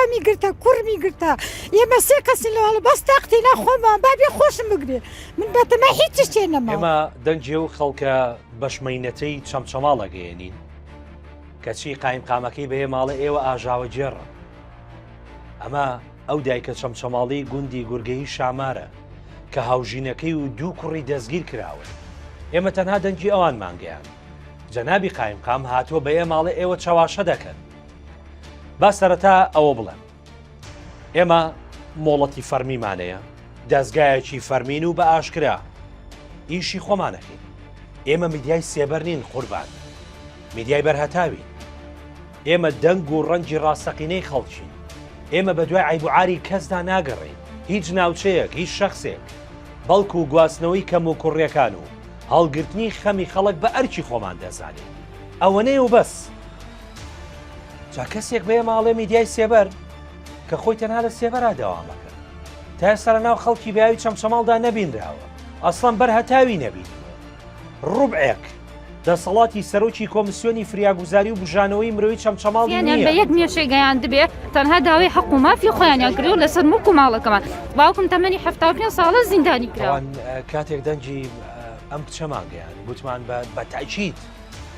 پیامی گرتە کوڕمی گرتە ئێمە سێ کەسی لەواڵە بەس تاقتی ناخۆمان بابێ خۆشم بگرێ من بەتەمە هیچ شتێ نەما ئێمە دەنجێ و خەڵکە بەشمەینەتەی چەمچەماڵە گەیەنین کەچی قایم قامەکەی بەیە ماڵە ئێوە ئاژاوە جێڕە ئەمە ئەو دایکە چەمچەماڵی گوندی گورگەی شامارە کە هاوژینەکەی و دوو کوڕی دەستگیر کراوە ئێمە تەنها دەنجی ئەوان مانگەیان جەنابی قایم قام هاتووە بە ئێ ماڵە ئێوە چاواشە دەکەن با سەرەتا ئەوە بڵێن ئێمە مۆڵەتی فەرمیمانەیە دەستگایەکی فەرمین و بە ئاشکرا ئیشی خۆمانەکەین ئێمە میدیای سێبەر نین قوربان میدیای بەرهەتاوین ئێمە دەنگ و ڕەنجی ڕاستەقینەی خەڵکین ئێمە بە دوای عیبوعاری کەسدا ناگەڕین هیچ ناوچەیەک هیچ شەخصێک بەڵکو و گواستنەوەی کەم و کوڕیەکان و هەڵگرتنی خەمی خەڵک بە ئەرکی خۆمان دەزانێت ئەوەنەیە و بەس جا کەسێک بێ ماڵێ میدیای سێبەر کە خۆی تەنها لە سێبەرا دەوامەکە تا ئێستا لەناو خەڵکی بیاوی چەمچەماڵدا نەبینراوە ئەسڵەن بەرهەتاوی نەبینەوە ڕوبعێک دەسەڵاتی سەرۆکی کۆمسیۆنی فریاگوزاری و بژانەوەی مرۆیی چەمچەماڵ یانیان بە یەک مێشەی گەیان دەبێ تەنها داوای حەق و مافی خۆیانیان کردی و لەسەر موک و ماڵەکەمان باوکم تەمەنی 75 ساڵە زیندانی کراوە کاتێک دەنجی ئەم کچەمان گەیان گوتمان بە تاکید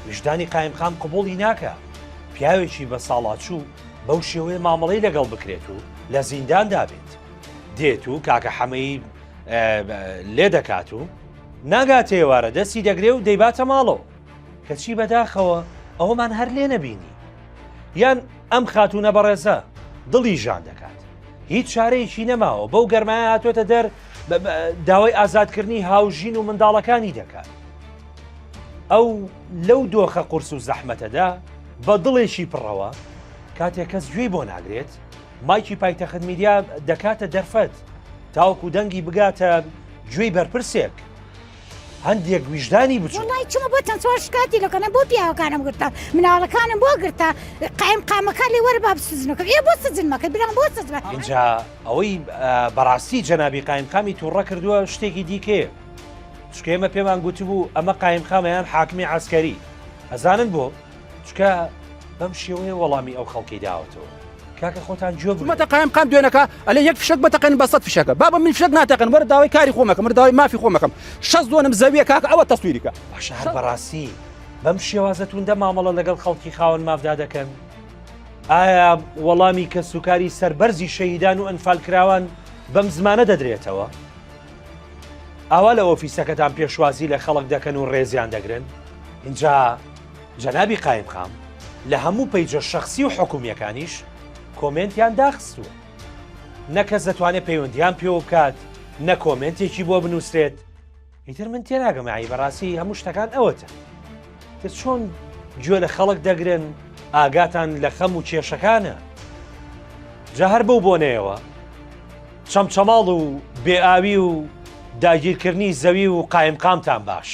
وجدانی قایم خام قبوڵی ناکە پیاوێکی بە ساڵاتچوو بەو شێوەیە مامەڵەی لەگەڵ بکرێت و لە زیندان دابێت دێت و کاکە حەمەی لێ دەکات و ناگات ێوارە دەستی دەگرێ و دەیباتە ماڵەوە کەچی بەداخەوە ئەوەمان هەر لێ نەبینی یان ئەم خاتوونە بەڕێزە دڵی ژان دەکات هیچ چارەیەکی نەماوە بەو گەرمایە هاتوۆتە دەر داوای ئازادکردنی هاوژین و منداڵەکانی دەکات ئەو لەو دۆخە قورس و زەحمەتەدا بە دڵێکی پڕەوە کاتێک کەس گوێی بۆ ناگرێت مایکی پایتەخت میدیا دەکاتە دەرفەت تاوەکو دەنگی بگاتە گوێی بەرپرسێک هەندێک ویژدانی بچوو وڵای چوومە بۆ تەنچۆ شکاتی لەکەنە بۆ پیاوەکانم گرتە مناڵەکانم بۆ گرتە قایم قامەکان لێ وەرە با بسزنەکە ئێ بۆ سزنمەکە برام بۆ سزمە اینجا ئەوەی بەڕاستی جەنابی قایم قامی تووڕە کردووە شتێکی دیکەیە چکە ئێمە پێمان گوتبوو ئەمە قایم قامەیان حاکمی عەسکەری ئەزانن بۆ چکە بەم شێوەیە وەڵامی ئەو خەڵکی داوەتەوە کاکە خۆتان جۆ مەتە قایم قام دوێنەکە ئەلێ یەک فشک بەتەقەن بە سەد فشەکە بابە من فشک ناتەقن وەرە داوای کاری خۆمەکەم وەرە داوای مافی خۆمەکەم شەش دۆنم زەویە کاکە ئەوە تەسویریکە باشە هەر بەڕاستی بەم شێوازەتوندا مامەڵە لەگەڵ خەڵکی خاوەن مافدا دەکەن ئایا وەڵامی کە سوکاری سەربەرزی شەهیدان و ئەنفالکراوان بەم زمانە دەدرێتەوە ئاوا لە ئۆفیسەکەتان پێشوازی لە خەڵک دەکەن و ڕێزیان دەگرن اینجا جەنابی قایم خام لە هەموو پەیجە شەخسی و حکومیەکانیش کۆمنتیان داخستووە نەکەس دەتوانێت پەیوەندیان پێوە بکات نە کۆمنتێکی بۆ بنووسێت ئیتر من تێناگەمایی بەڕاستی هەموو شتەکان ئەوەتە کە چۆن گوێ لە خەڵک دەگرن ئاگاتان لە خەم و کێشەکانە جا هەر بەو بۆنەیەوە چەمچەماڵ و بێئاوی و داگیرکردنی زەوی و قایم قامتان باش